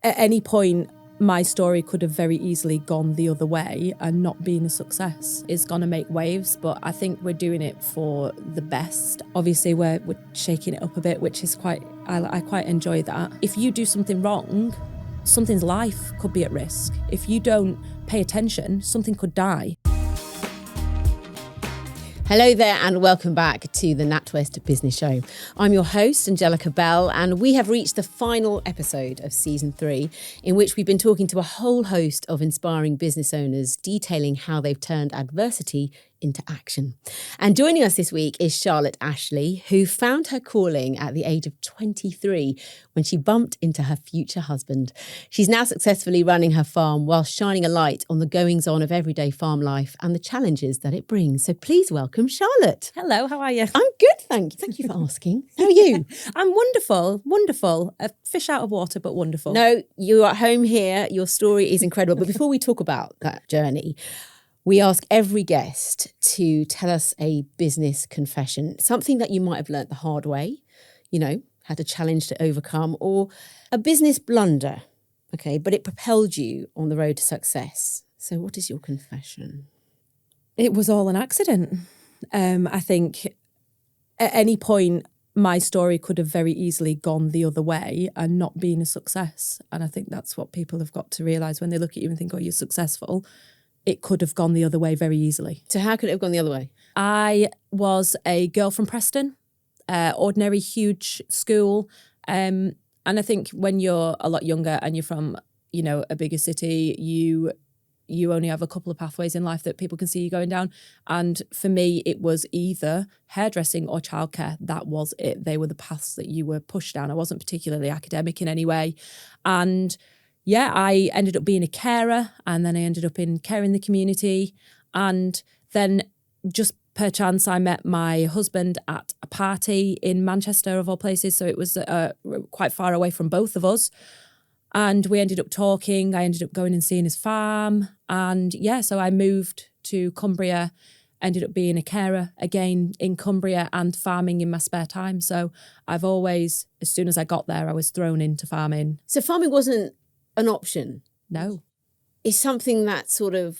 At any point, my story could have very easily gone the other way and not been a success. It's going to make waves, but I think we're doing it for the best. Obviously, we're shaking it up a bit, which is I quite enjoy that. If you do something wrong, something's life could be at risk. If you don't pay attention, something could die. Hello there and welcome back to the NatWest Business Show. I'm your host, Angellica Bell, and we have reached the final episode of Season 3, in which we've been talking to a whole host of inspiring business owners detailing how they've turned adversity into action. And joining us this week is Charlotte Ashley, who found her calling at the age of 23 when she bumped into her future husband. She's now successfully running her farm while shining a light on the goings-on of everyday farm life and the challenges that it brings. So please welcome Charlotte. Hello, how are you? I'm good, thank you. Thank you for asking. How are you? I'm wonderful, wonderful. A fish out of water, but wonderful. No, you're at home here. Your story is incredible. But before we talk about that journey, we ask every guest to tell us a business confession, something that you might have learnt the hard way, had a challenge to overcome, or a business blunder, okay, but it propelled you on the road to success. So what is your confession? It was all an accident. I think at any point, my story could have very easily gone the other way and not been a success. And I think that's what people have got to realise when they look at you and think, oh, you're successful. It could have gone the other way very easily. So how could it have gone the other way? I was a girl from Preston, ordinary, huge school. And I think when you're a lot younger and you're from, a bigger city, you only have a couple of pathways in life that people can see you going down. And for me, it was either hairdressing or childcare. That was it. They were the paths that you were pushed down. I wasn't particularly academic in any way. And yeah, I ended up being a carer, and then I ended up in care in the community. And then just per chance, I met my husband at a party in Manchester, of all places. So it was quite far away from both of us. And we ended up talking. I ended up going and seeing his farm. And yeah, so I moved to Cumbria, ended up being a carer again in Cumbria and farming in my spare time. So I've always, as soon as I got there, I was thrown into farming. So farming wasn't an option? No. It's something that sort of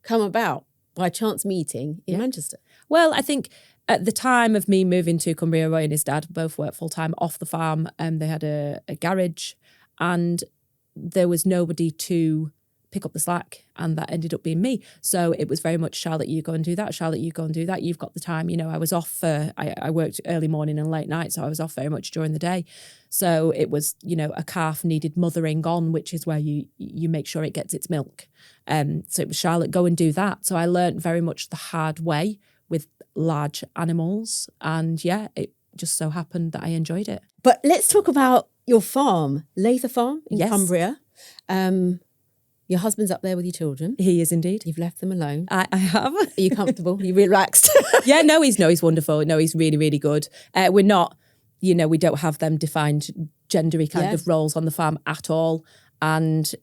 come about by chance meeting in Manchester? Well, I think at the time of me moving to Cumbria, Roy and his dad both worked full-time off the farm, and they had a garage, and there was nobody to pick up the slack, and that ended up being me. So it was very much, Charlotte, you go and do that. Charlotte, you go and do that. You've got the time. I was off I worked early morning and late night, so I was off very much during the day. So it was, a calf needed mothering on, which is where you make sure it gets its milk. So it was, Charlotte, go and do that. So I learned very much the hard way with large animals. And yeah, it just so happened that I enjoyed it. But let's talk about your farm, Lather Farm in Cumbria. Your husband's up there with your children. He is indeed. You've left them alone. I have. Are you comfortable? Are you relaxed? Yeah, no, he's wonderful. No, he's really, really good. We're not, we don't have them defined gendery kind of roles on the farm at all. And,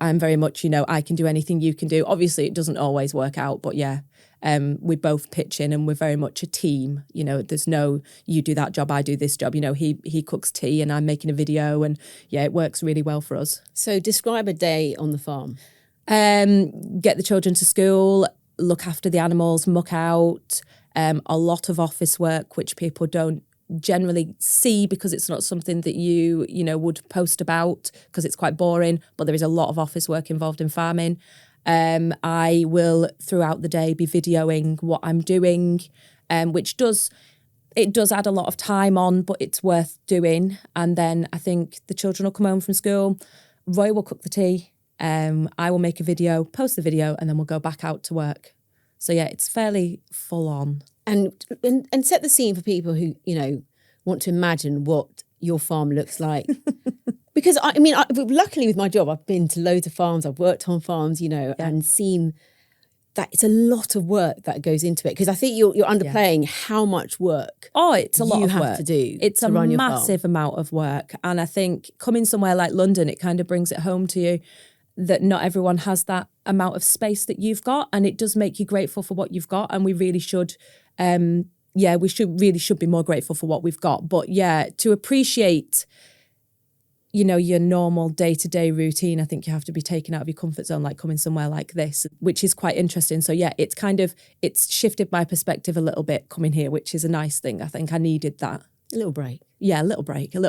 I'm very much, I can do anything you can do. Obviously, it doesn't always work out, but yeah, we both pitch in and we're very much a team. There's no, you do that job, I do this job. He cooks tea and I'm making a video, and yeah, it works really well for us. So describe a day on the farm. Get the children to school, look after the animals, muck out, a lot of office work, which people don't generally see because it's not something that you would post about because it's quite boring, but there is a lot of office work involved in farming. I will throughout the day be videoing what I'm doing, which does add a lot of time on, but it's worth doing. And then I think the children will come home from school, Roy will cook the tea, I will make a video, post the video, and then we'll go back out to work. So yeah, it's fairly full on. And set the scene for people who, want to imagine what your farm looks like. Because, luckily with my job, I've been to loads of farms, I've worked on farms, and seen that it's a lot of work that goes into it. Because I think you're underplaying how much work it's a lot of you have work to do. It's a massive amount of work. And I think coming somewhere like London, it kind of brings it home to you that not everyone has that amount of space that you've got, and it does make you grateful for what you've got. And we really should, we should be more grateful for what we've got. But yeah, to appreciate your normal day-to-day routine. I think you have to be taken out of your comfort zone, like coming somewhere like this, which is quite interesting. So yeah, it's shifted my perspective a little bit coming here, which is a nice thing. I think I needed that. A little break. Yeah, a little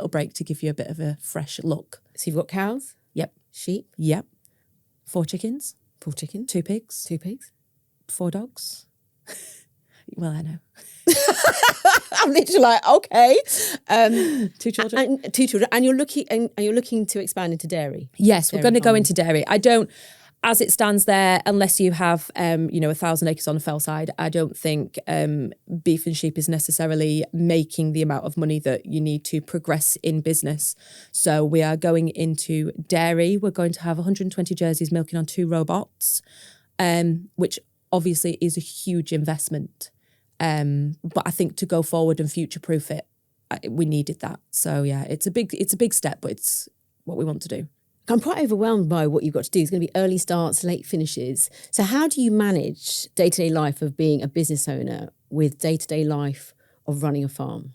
break to give you a bit of a fresh look. So you've got cows? Yep. Sheep? Yep. 4 chickens. 4 chickens? 2 pigs. 2 pigs? 4 dogs. Well, I know. I'm literally like, okay. 2 children. And 2 children. And you're looking to expand into dairy? Yes, we're going to go into dairy. I don't, as it stands there, unless you have, 1,000 acres on a fell side, I don't think beef and sheep is necessarily making the amount of money that you need to progress in business. So we are going into dairy. We're going to have 120 jerseys milking on 2 robots, which obviously is a huge investment. But I think to go forward and future-proof it, we needed that. So yeah, it's a big step, but it's what we want to do. I'm quite overwhelmed by what you've got to do. It's going to be early starts, late finishes. So how do you manage day-to-day life of being a business owner with day-to-day life of running a farm?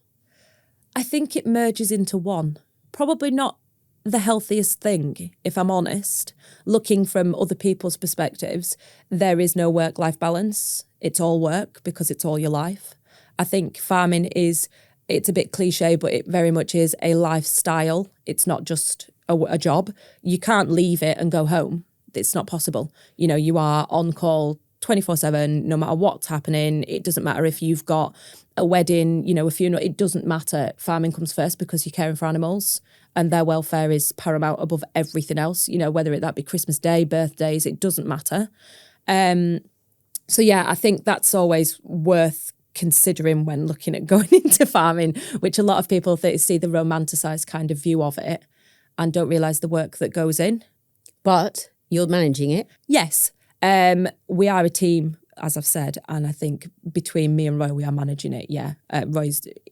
I think it merges into one. Probably not the healthiest thing, if I'm honest. Looking from other people's perspectives, there is no work-life balance. It's all work because it's all your life. I think farming it's a bit cliche, but it very much is a lifestyle. It's not just a job. You can't leave it and go home. It's not possible. You are on call 24/7, no matter what's happening. It doesn't matter if you've got a wedding, a funeral. It doesn't matter. Farming comes first because you're caring for animals and their welfare is paramount above everything else. Whether that be Christmas Day, birthdays, it doesn't matter. So yeah, I think that's always worth considering when looking at going into farming, which a lot of people see the romanticised kind of view of it and don't realise the work that goes in. But you're managing it? Yes. We are a team, as I've said, and I think between me and Roy, we are managing it, yeah.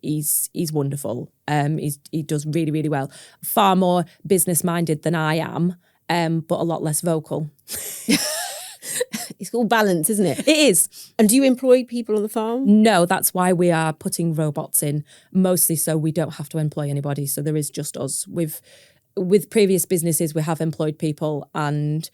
He's wonderful. He does really, really well. Far more business-minded than I am, but a lot less vocal. It's all balance, isn't it? It is. And do you employ people on the farm? No, that's why we are putting robots in, mostly so we don't have to employ anybody. So there is just us. With previous businesses, we have employed people, and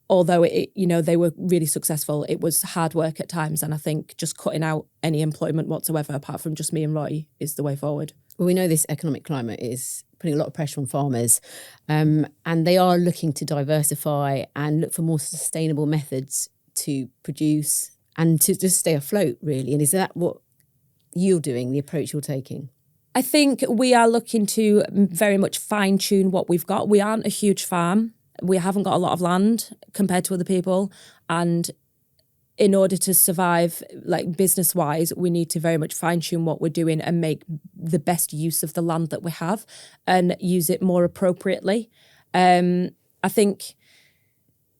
although they were really successful, it was hard work at times. And I think just cutting out any employment whatsoever, apart from just me and Roy, is the way forward. Well, we know this economic climate is putting a lot of pressure on farmers, and they are looking to diversify and look for more sustainable methods to produce and to just stay afloat, really. And is that what you're doing, the approach you're taking? I think we are looking to very much fine-tune what we've got. We aren't a huge farm. We haven't got a lot of land compared to other people. And in order to survive, like business-wise, we need to very much fine-tune what we're doing and make the best use of the land that we have and use it more appropriately. I think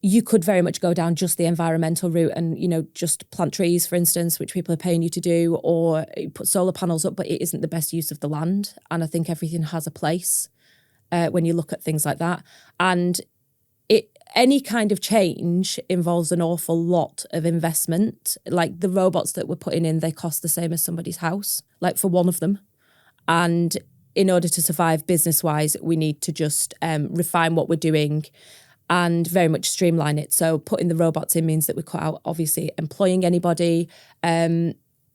you could very much go down just the environmental route and, just plant trees, for instance, which people are paying you to do, or put solar panels up, but it isn't the best use of the land. And I think everything has a place when you look at things like that. And any kind of change involves an awful lot of investment. Like the robots that we're putting in, they cost the same as somebody's house, like for one of them. And in order to survive business-wise, we need to just refine what we're doing and very much streamline it. So putting the robots in means that we cut out, obviously, employing anybody.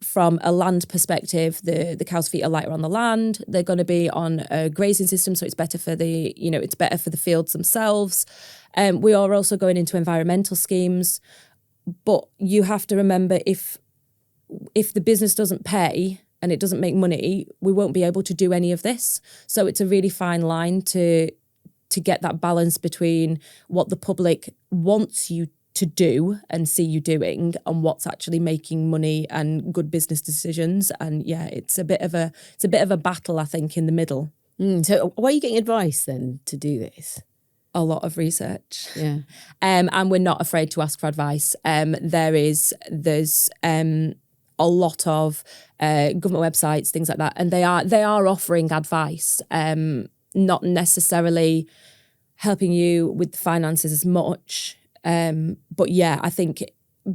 From a land perspective, the cow's feet are lighter on the land. They're going to be on a grazing system, so it's better for it's better for the fields themselves. We are also going into environmental schemes, but you have to remember if the business doesn't pay and it doesn't make money, we won't be able to do any of this. So it's a really fine line to get that balance between what the public wants you to do and see you doing and what's actually making money and good business decisions. And yeah, it's a bit of a battle, I think, in the middle. So why are you getting advice then to do this? A lot of research. Yeah. And we're not afraid to ask for advice. There's a lot of government websites, things like that, and they are offering advice, not necessarily helping you with the finances as much. But yeah, I think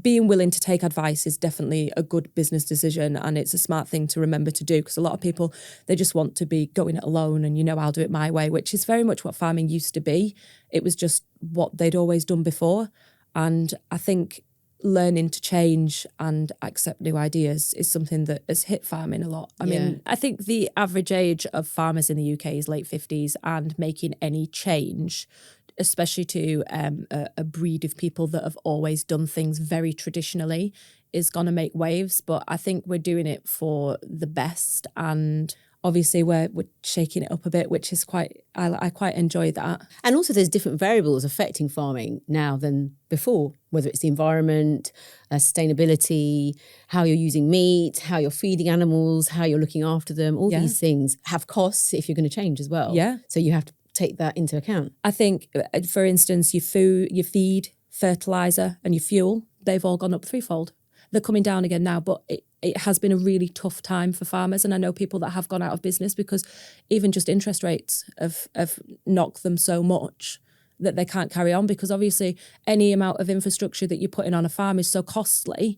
being willing to take advice is definitely a good business decision, and it's a smart thing to remember to do, because a lot of people, they just want to be going it alone and, I'll do it my way, which is very much what farming used to be. It was just what they'd always done before. And I think learning to change and accept new ideas is something that has hit farming a lot. I mean, I think the average age of farmers in the UK is late 50s, and making any change, especially to a breed of people that have always done things very traditionally, is going to make waves. But I think we're doing it for the best, and obviously we're shaking it up a bit, which is I quite enjoy that. And also there's different variables affecting farming now than before, whether it's the environment, sustainability, how you're using meat, how you're feeding animals, how you're looking after them. All these things have costs if you're going to change as well. Yeah. So you have to take that into account. I think, for instance, your feed, fertiliser and your fuel, they've all gone up threefold. They're coming down again now, but it has been a really tough time for farmers. And I know people that have gone out of business because even just interest rates have knocked them so much that they can't carry on, because obviously any amount of infrastructure that you're putting on a farm is so costly.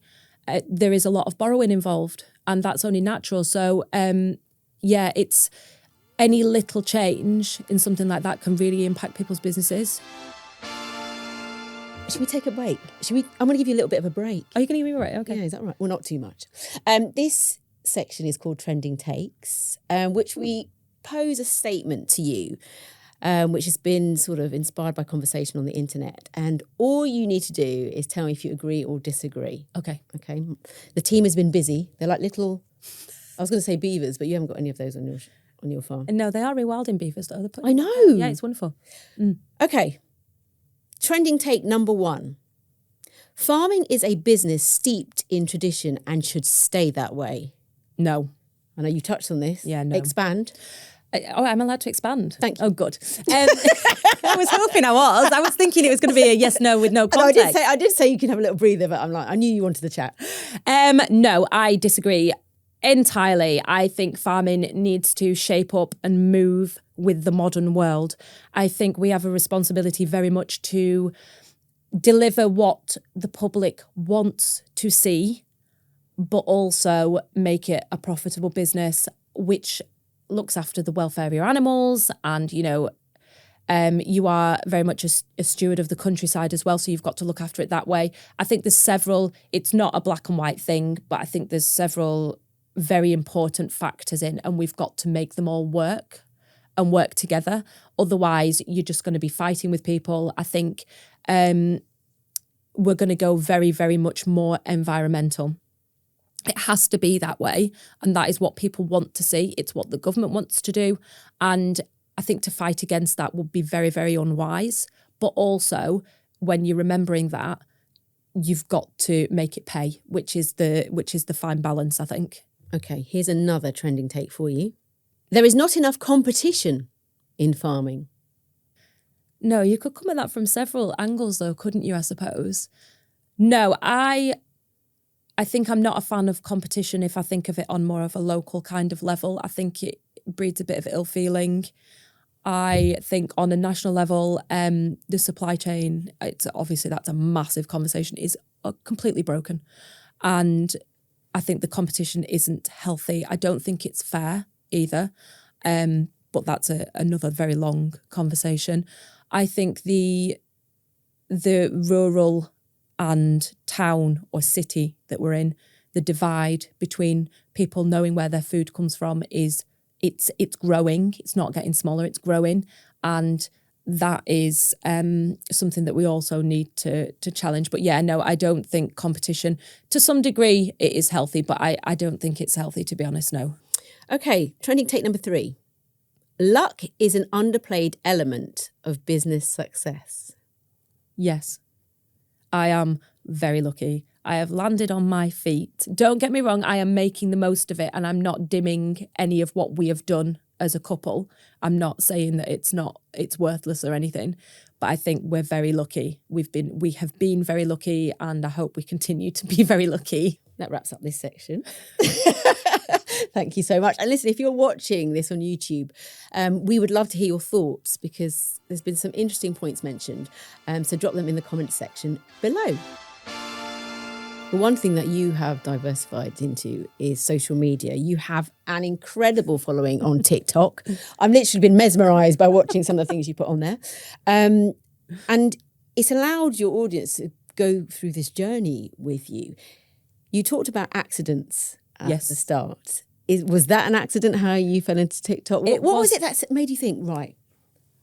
There is a lot of borrowing involved, and that's only natural. So, it's any little change in something like that can really impact people's businesses. Should we take a break? I'm going to give you a little bit of a break. Are you going to give me a break? Okay. Yeah, is that right? Well, not too much. This section is called Trending Takes, which we pose a statement to you, which has been sort of inspired by conversation on the internet. And all you need to do is tell me if you agree or disagree. Okay. The team has been busy. They're like little, I was going to say beavers, but you haven't got any of those on your farm. No, they are rewilding beavers though. I know. Yeah, it's wonderful. Okay. Trending take number 1. Farming is a business steeped in tradition and should stay that way. No. I know you touched on this. Yeah, no. Expand. I'm allowed to expand. Thank you. Oh, good. I was hoping I was. I was thinking it was going to be a yes, no with no context. No, I did say you can have a little breather, but I knew you wanted to chat. No, I disagree entirely. I think farming needs to shape up and move with the modern world. I think we have a responsibility very much to deliver what the public wants to see, but also make it a profitable business which looks after the welfare of your animals. And, you are very much a steward of the countryside as well, so you've got to look after it that way. I think it's not a black and white thing, but I think there's several very important factors in, and we've got to make them all work and work together. Otherwise, you're just going to be fighting with people. I think we're going to go very, very much more environmental. It has to be that way, and that is what people want to see. It's what the government wants to do, and I think to fight against that would be very, very unwise. But also, when you're remembering that, you've got to make it pay, which is the fine balance, I think. Okay, here's another trending take for you. There is not enough competition in farming. No, you could come at that from several angles though, couldn't you, I suppose? No, I think I'm not a fan of competition if I think of it on more of a local kind of level. I think it breeds a bit of ill feeling. I think on a national level, the supply chain, that's a massive conversation, is completely broken. And I think the competition isn't healthy. I don't think it's fair either. But that's another very long conversation. I think the rural and town or city that we're in, the divide between people knowing where their food comes from it's growing. It's not getting smaller, it's growing. And that is something that we also need to challenge. But yeah, no, I don't think competition, to some degree, it is healthy, but I don't think it's healthy, to be honest, no. Okay, trending take number 3. Luck is an underplayed element of business success. Yes, I am very lucky. I have landed on my feet. Don't get me wrong, I am making the most of it, and I'm not dimming any of what we have done as a couple. I'm not saying that it's worthless or anything, but I think we're very lucky. We have been very lucky, and I hope we continue to be very lucky. That wraps up this section. Thank you so much. And listen, if you're watching this on YouTube, we would love to hear your thoughts, because there's been some interesting points mentioned. So drop them in the comments section below. But one thing that you have diversified into is social media. You have an incredible following on TikTok. I've literally been mesmerised by watching some of the things you put on there. And it's allowed your audience to go through this journey with you. You talked about accidents at the start. Was that an accident, how you fell into TikTok? What was it that made you think, right,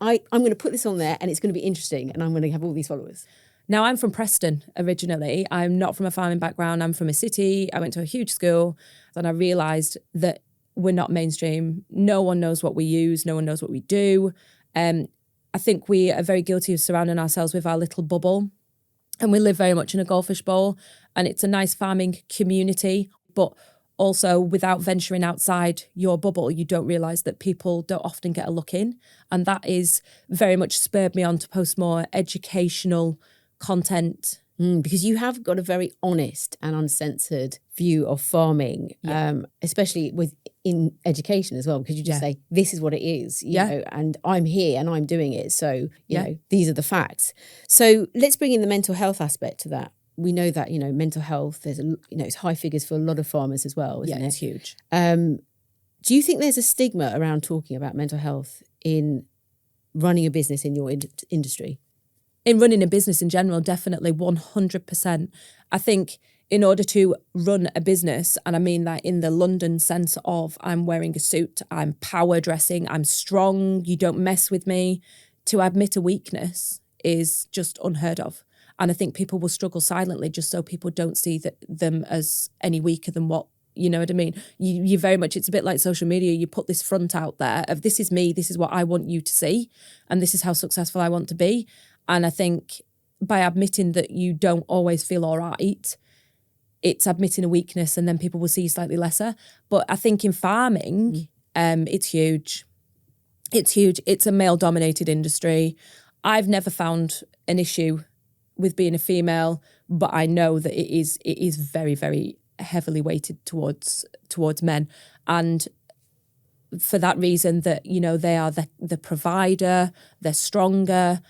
I'm going to put this on there and it's going to be interesting and I'm going to have all these followers? Now, I'm from Preston originally. I'm not from a farming background. I'm from a city. I went to a huge school. And I realised that we're not mainstream. No one knows what we use. No one knows what we do. I think we are very guilty of surrounding ourselves with our little bubble. And we live very much in a goldfish bowl. And it's a nice farming community. But also, without venturing outside your bubble, you don't realise that people don't often get a look in. And that is very much spurred me on to post more educational content. Because you have got a very honest and uncensored view of farming, especially in education as well, because you just say, this is what it is, you know, and I'm here and I'm doing it. So, you know, these are the facts. So let's bring in the mental health aspect to that. We know that, you know, mental health, there's, it's high figures for a lot of farmers as well, isn't it? It's huge. Do you think there's a stigma around talking about mental health in running a business in your industry? In running a business in general, definitely 100%. I think in order to run a business, and I mean that in the London sense of I'm wearing a suit, I'm power dressing, I'm strong, you don't mess with me, to admit a weakness is just unheard of. And I think people will struggle silently just so people don't see them as any weaker than what, you know what I mean? You very much, it's a bit like social media. You put this front out there of this is me, this is what I want you to see, and this is how successful I want to be. And I think by admitting that you don't always feel all right, it's admitting a weakness and then people will see you slightly lesser. But I think in farming, it's huge. It's huge. It's a male-dominated industry. I've never found an issue with being a female, but I know that it is very, very heavily weighted towards men. And for that reason that, you know, they are the provider, they're stronger.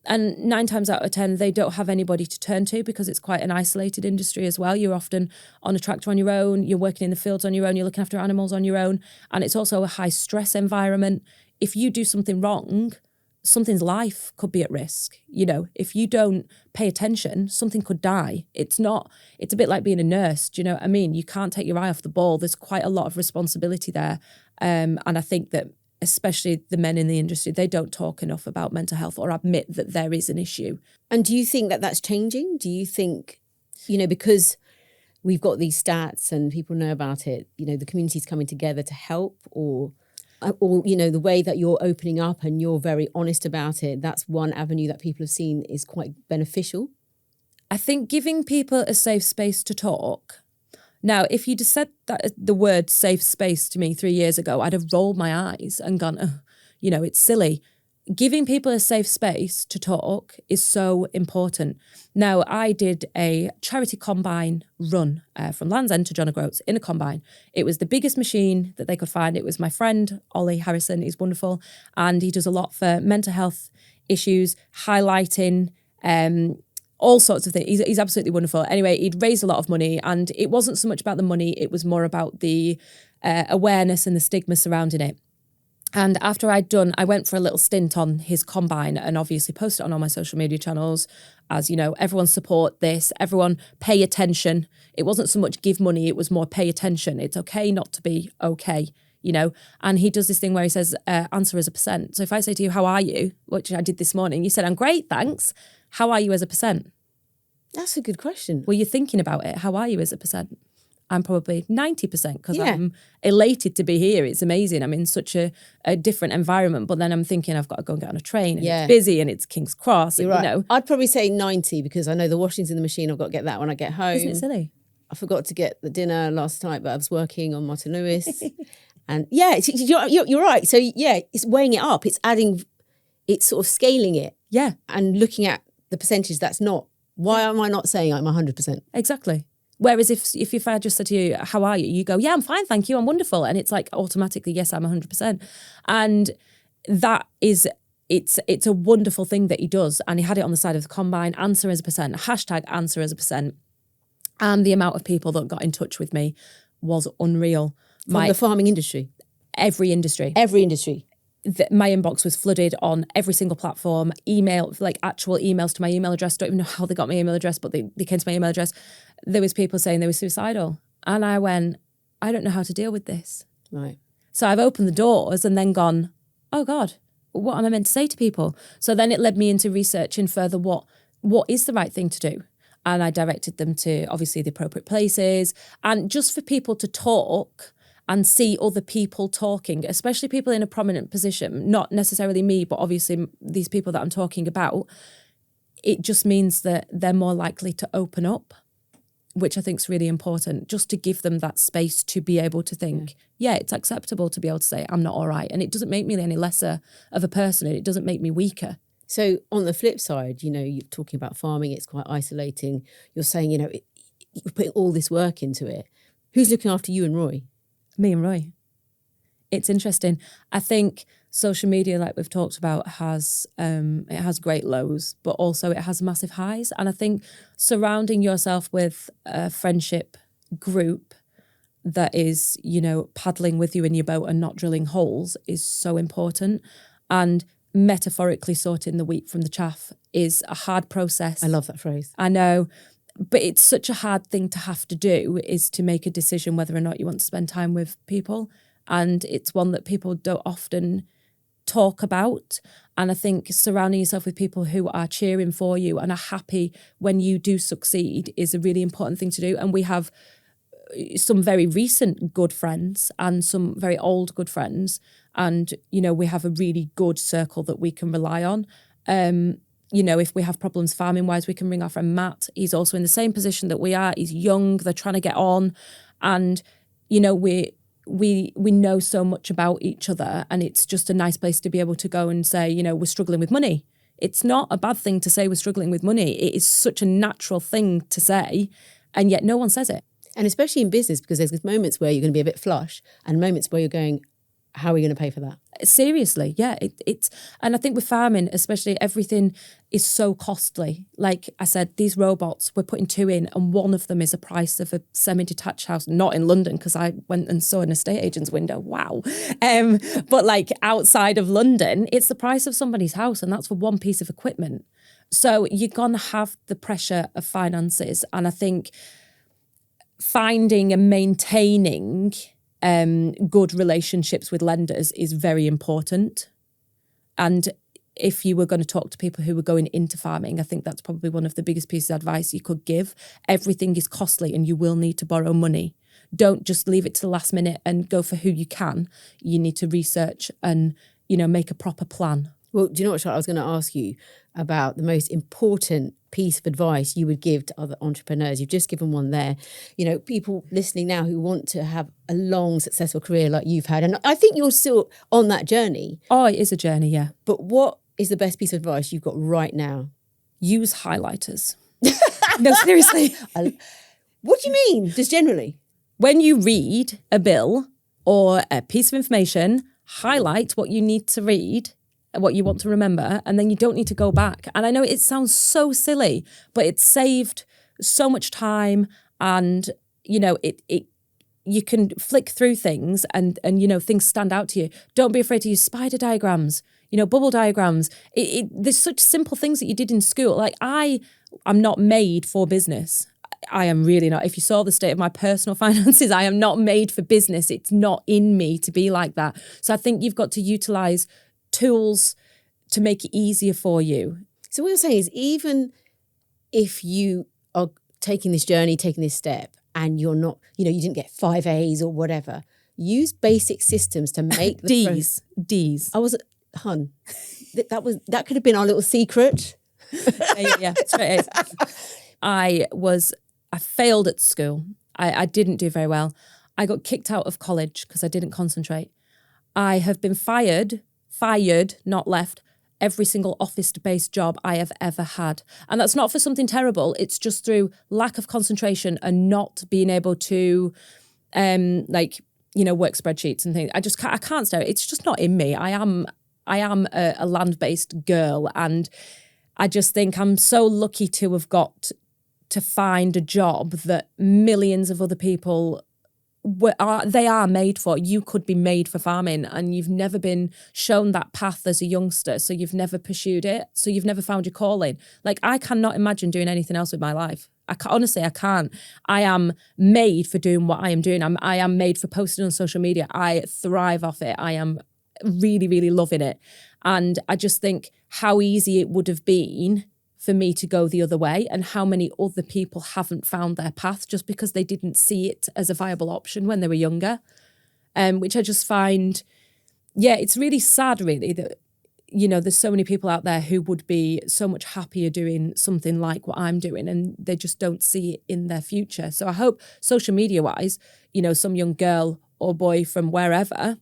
And 9 times out of 10, they don't have anybody to turn to because it's quite an isolated industry as well. You're often on a tractor on your own, you're working in the fields on your own, you're looking after animals on your own. And it's also a high stress environment. If you do something wrong, something's life could be at risk. You know, if you don't pay attention, something could die. It's a bit like being a nurse. Do you know what I mean? You can't take your eye off the ball. There's quite a lot of responsibility there. And I think that especially the men in the industry, they don't talk enough about mental health or admit that there is an issue. And do you think that that's changing? Do you think, you know, because we've got these stats and people know about it, you know, the community's coming together to help, or you know, the way that you're opening up and you're very honest about it, that's one avenue that people have seen is quite beneficial? I think giving people a safe space to talk. Now, if you'd have said that the word safe space to me 3 years ago, I'd have rolled my eyes and gone, you know, it's silly. Giving people a safe space to talk is so important. Now, I did a charity combine run from Land's End to John O'Groats in a combine. It was the biggest machine that they could find. It was my friend, Ollie Harrison. He's wonderful. And he does a lot for mental health issues, highlighting all sorts of things. He's absolutely wonderful. Anyway, he'd raised a lot of money, and it wasn't so much about the money. It was more about the awareness and the stigma surrounding it. And after I'd done, I went for a little stint on his combine and obviously posted it on all my social media channels as, you know, everyone support this, everyone pay attention. It wasn't so much give money, it was more pay attention. It's okay not to be okay, you know. And he does this thing where he says, answer as a percent. So if I say to you, how are you? Which I did this morning, you said, I'm great, thanks. How are you as a percent? That's a good question. Well, you're thinking about it. How are you as a percent? I'm probably 90% because I'm elated to be here. It's amazing. I'm in such a different environment. But then I'm thinking I've got to go and get on a train. And it's busy and it's King's Cross. You're and, right. You know. I'd probably say 90 because I know the washing's in the machine. I've got to get that when I get home. Isn't it silly? I forgot to get the dinner last night, but I was working on Martin Lewis. And you're right. So it's weighing it up. It's adding, it's sort of scaling it. Yeah. And looking at the percentage that's not. Why am I not saying I'm 100%? Exactly. Whereas if I just said to you, how are you? You go, yeah, I'm fine, thank you, I'm wonderful. And it's like automatically, yes, I'm 100%. And that is, it's a wonderful thing that he does. And he had it on the side of the combine, answer as a percent, hashtag answer as a percent. And the amount of people that got in touch with me was unreal. From the farming industry? Every industry. Every industry. My inbox was flooded on every single platform, email, like actual emails to my email address. Don't even know how they got my email address, but they came to my email address. There was people saying they were suicidal. And I went, I don't know how to deal with this. Right. So I've opened the doors and then gone, oh God, what am I meant to say to people? So then it led me into researching further what is the right thing to do. And I directed them to obviously the appropriate places, and just for people to talk and see other people talking, especially people in a prominent position, not necessarily me, but obviously these people that I'm talking about, it just means that they're more likely to open up, which I think is really important, just to give them that space to be able to think, yeah, it's acceptable to be able to say, I'm not all right. And it doesn't make me any lesser of a person. It doesn't make me weaker. So on the flip side, you know, you're talking about farming, it's quite isolating. You're saying, you know, you're putting all this work into it. Who's looking after you and Roy? Me and Roy. It's interesting. I think social media, like we've talked about, it has great lows, but also it has massive highs. And I think surrounding yourself with a friendship group that is, you know, paddling with you in your boat and not drilling holes is so important. And metaphorically sorting the wheat from the chaff is a hard process. I love that phrase. I know. But it's such a hard thing to have to do, is to make a decision whether or not you want to spend time with people. And it's one that people don't often talk about. And I think surrounding yourself with people who are cheering for you and are happy when you do succeed is a really important thing to do. And we have some very recent good friends and some very old good friends. And, you know, we have a really good circle that we can rely on. You know, if we have problems farming wise, we can ring our friend Matt. He's also in the same position that we are. He's young, they're trying to get on. And, you know, we know so much about each other, and it's just a nice place to be able to go and say, you know, we're struggling with money. It's not a bad thing to say we're struggling with money. It is such a natural thing to say, and yet no one says it. And especially in business, because there's moments where you're going to be a bit flush and moments where you're going, how are we going to pay for that? Seriously, yeah. It's and I think with farming, especially, everything is so costly. Like I said, these robots, we're putting 2 in, and one of them is the price of a semi-detached house, not in London, because I went and saw an estate agent's window. Wow. But like outside of London, it's the price of somebody's house, and that's for one piece of equipment. So you're going to have the pressure of finances. And I think finding and maintaining good relationships with lenders is very important. And if you were going to talk to people who were going into farming, I think that's probably one of the biggest pieces of advice you could give. Everything is costly and you will need to borrow money. Don't just leave it to the last minute and go for who you can. You need to research and, you know, make a proper plan. Well, do you know what, Charlotte? I was going to ask you about the most important piece of advice you would give to other entrepreneurs. You've just given one there. You know, people listening now who want to have a long, successful career like you've had. And I think you're still on that journey. Oh, it is a journey, yeah. But what is the best piece of advice you've got right now? Use highlighters. No, seriously. What do you mean? Just generally? When you read a bill or a piece of information, highlight what you need to read, what you want to remember, and then you don't need to go back. And I know it sounds so silly, but it saved so much time, and you know, you can flick through things and you know, things stand out to you. Don't be afraid to use spider diagrams, you know, bubble diagrams. There's such simple things that you did in school. Like I'm not made for business. I am really not. If you saw the state of my personal finances, I am not made for business. It's not in me to be like that. So I think you've got to utilize tools to make it easier for you. So what you're saying is, even if you are taking this journey, taking this step, and you're not, you know, you didn't get 5 A's or whatever, use basic systems to make the D's. I was, hun, that could have been our little secret. Yeah. Straight A's. I failed at school. I didn't do very well. I got kicked out of college because I didn't concentrate. I have been fired, not left, every single office-based job I have ever had. And that's not for something terrible. It's just through lack of concentration and not being able to, work spreadsheets and things. I can't stare. It's just not in me. I am a land-based girl, and I just think I'm so lucky to have got to find a job that millions of other people are made for. You could be made for farming, and you've never been shown that path as a youngster, so you've never pursued it, so you've never found your calling. Like, I cannot imagine doing anything else with my life. Honestly, I can't. I am made for doing what I am doing. I am made for posting on social media. I thrive off it. I am really, really loving it. And I just think how easy it would have been for me to go the other way, and how many other people haven't found their path just because they didn't see it as a viable option when they were younger. Which I just find, it's really sad really that, there's so many people out there who would be so much happier doing something like what I'm doing, and they just don't see it in their future. So I hope social media wise, some young girl or boy from wherever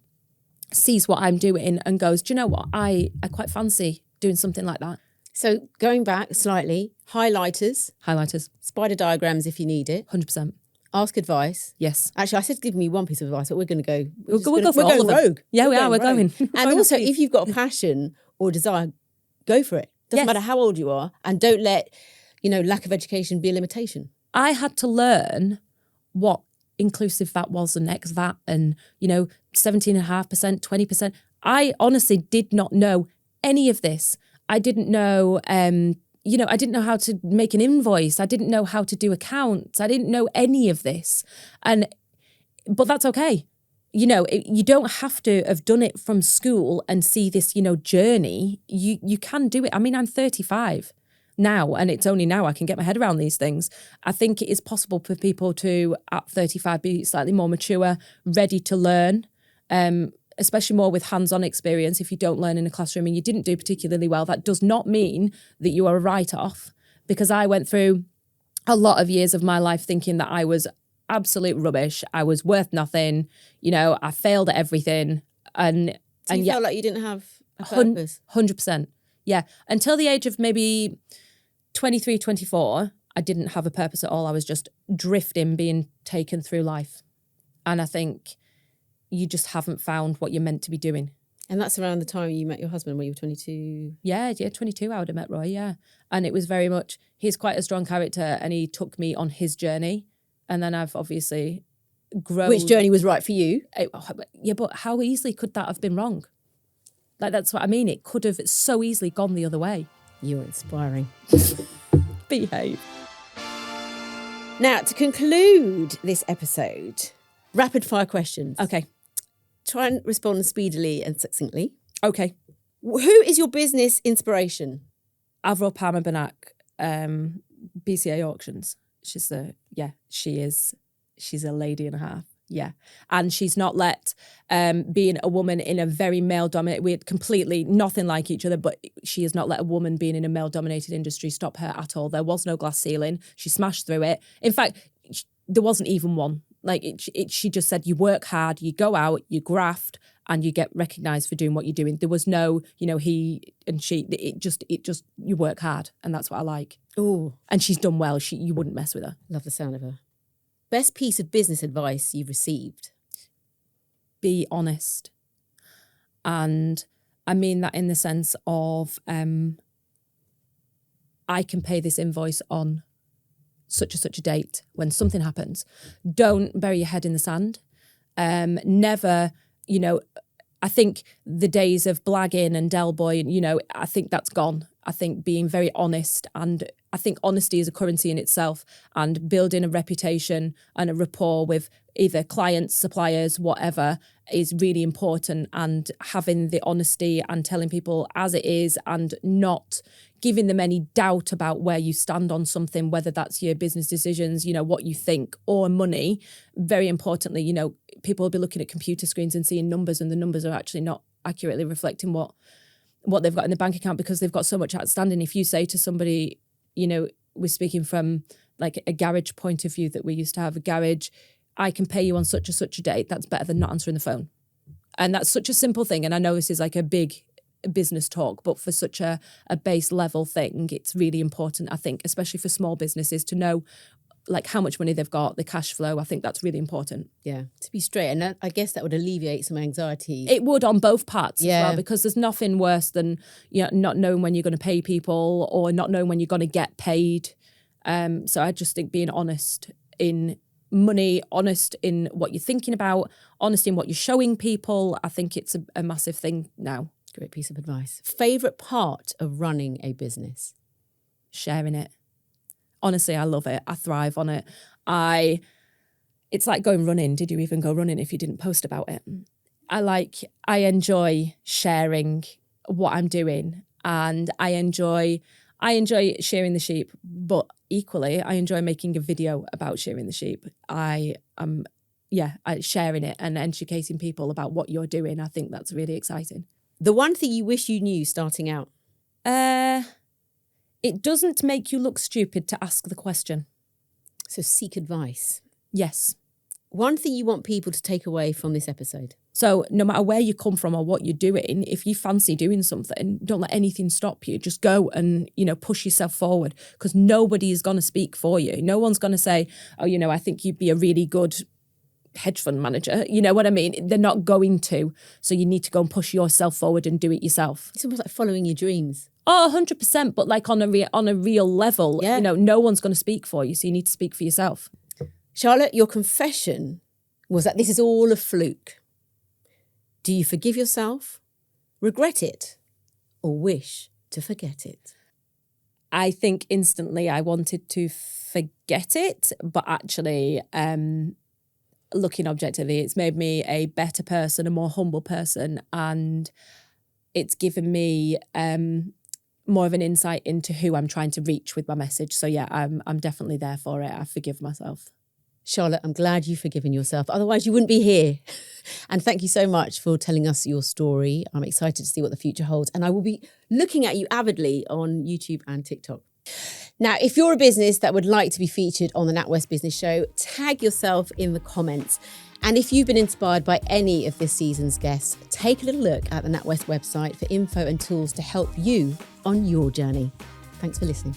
sees what I'm doing and goes, do you know what? I quite fancy doing something like that. So going back slightly, highlighters, spider diagrams if you need it. 100%. Ask advice. Yes. Actually, I said give me one piece of advice, but we're going to go. We're going rogue. Yeah, we are. We're going. And also, if you've got a passion or desire, go for it. Doesn't matter how old you are, and don't let lack of education be a limitation. I had to learn what inclusive VAT was and ex VAT, and 17.5%, 20%. I honestly did not know any of this. I didn't know, I didn't know how to make an invoice. I didn't know how to do accounts. I didn't know any of this. But that's okay. You don't have to have done it from school and see this, journey. You can do it. I mean, I'm 35 now, and it's only now I can get my head around these things. I think it is possible for people to, at 35, be slightly more mature, ready to learn, especially more with hands-on experience. If you don't learn in a classroom and you didn't do particularly well, that does not mean that you are a write-off, because I went through a lot of years of my life thinking that I was absolute rubbish. I was worth nothing. I failed at everything. And you felt like you didn't have a purpose? 100%. Yeah. Until the age of maybe 23, 24, I didn't have a purpose at all. I was just drifting, being taken through life. And I think you just haven't found what you're meant to be doing. And that's around the time you met your husband when you were 22? Yeah, 22 I would have met Roy, yeah. And it was very much, he's quite a strong character, and he took me on his journey. And then I've obviously grown. Which journey was right for you? Yeah, but how easily could that have been wrong? Like, that's what I mean. It could have so easily gone the other way. You're inspiring. Behave. Now, to conclude this episode, rapid fire questions. Okay. Try and respond speedily and succinctly. Okay. Who is your business inspiration? Avril Palmer Banak, BCA Auctions. She is. She's a lady and a half. Yeah. And she's not let being a woman in a very male-dominated, we're completely nothing like each other, but she has not let a woman being in a male-dominated industry stop her at all. There was no glass ceiling. She smashed through it. In fact, there wasn't even one. Like, she just said, you work hard, you go out, you graft, and you get recognised for doing what you're doing. There was no, he and she, it just, you work hard, and that's what I like. Oh. And she's done well. You wouldn't mess with her. Love the sound of her. Best piece of business advice you've received? Be honest. And I mean that in the sense of, I can pay this invoice on such and such a date when something happens. Don't bury your head in the sand. Never, I think the days of blagging and Del Boy, I think that's gone. I think being very honest, and I think honesty is a currency in itself, and building a reputation and a rapport with either clients, suppliers, whatever, is really important, and having the honesty and telling people as it is and not giving them any doubt about where you stand on something, whether that's your business decisions, what you think, or money. Very importantly, people will be looking at computer screens and seeing numbers, and the numbers are actually not accurately reflecting what they've got in the bank account, because they've got so much outstanding. If you say to somebody, we're speaking from like a garage point of view, that we used to have a garage, I can pay you on such and such a date, that's better than not answering the phone. And that's such a simple thing. And I know this is like a big business talk, but for such a base level thing, it's really important, I think, especially for small businesses, to know like how much money they've got, the cash flow. I think that's really important. Yeah, to be straight. And I guess that would alleviate some anxiety. It would on both parts as well, because there's nothing worse than not knowing when you're going to pay people, or not knowing when you're going to get paid. So I just think being honest in money, honest in what you're thinking about, honest in what you're showing people, I think it's a massive thing now. Great piece of advice. Favourite part of running a business? Sharing it. Honestly, I love it. I thrive on it. It's like going running. Did you even go running if you didn't post about it? I enjoy sharing what I'm doing, and I enjoy shearing the sheep, but equally I enjoy making a video about shearing the sheep. Sharing it and educating people about what you're doing. I think that's really exciting. The one thing you wish you knew starting out? It doesn't make you look stupid to ask the question. So seek advice. Yes. One thing you want people to take away from this episode? So no matter where you come from or what you're doing, if you fancy doing something, don't let anything stop you. Just go and, push yourself forward, because nobody is going to speak for you. No one's going to say, oh, I think you'd be a really good hedge fund manager. You know what I mean? They're not going to. So you need to go and push yourself forward and do it yourself. It's almost like following your dreams. Oh, 100%. But like on a real level, no one's going to speak for you. So you need to speak for yourself. Charlotte, your confession was that this is all a fluke. Do you forgive yourself, regret it, or wish to forget it? I think instantly I wanted to forget it, but actually, looking objectively, it's made me a better person, a more humble person, and it's given me more of an insight into who I'm trying to reach with my message. So yeah, I'm definitely there for it. I forgive myself. Charlotte, I'm glad you've forgiven yourself. Otherwise, you wouldn't be here. And thank you so much for telling us your story. I'm excited to see what the future holds. And I will be looking at you avidly on YouTube and TikTok. Now, if you're a business that would like to be featured on the NatWest Business Show, tag yourself in the comments. And if you've been inspired by any of this season's guests, take a little look at the NatWest website for info and tools to help you on your journey. Thanks for listening.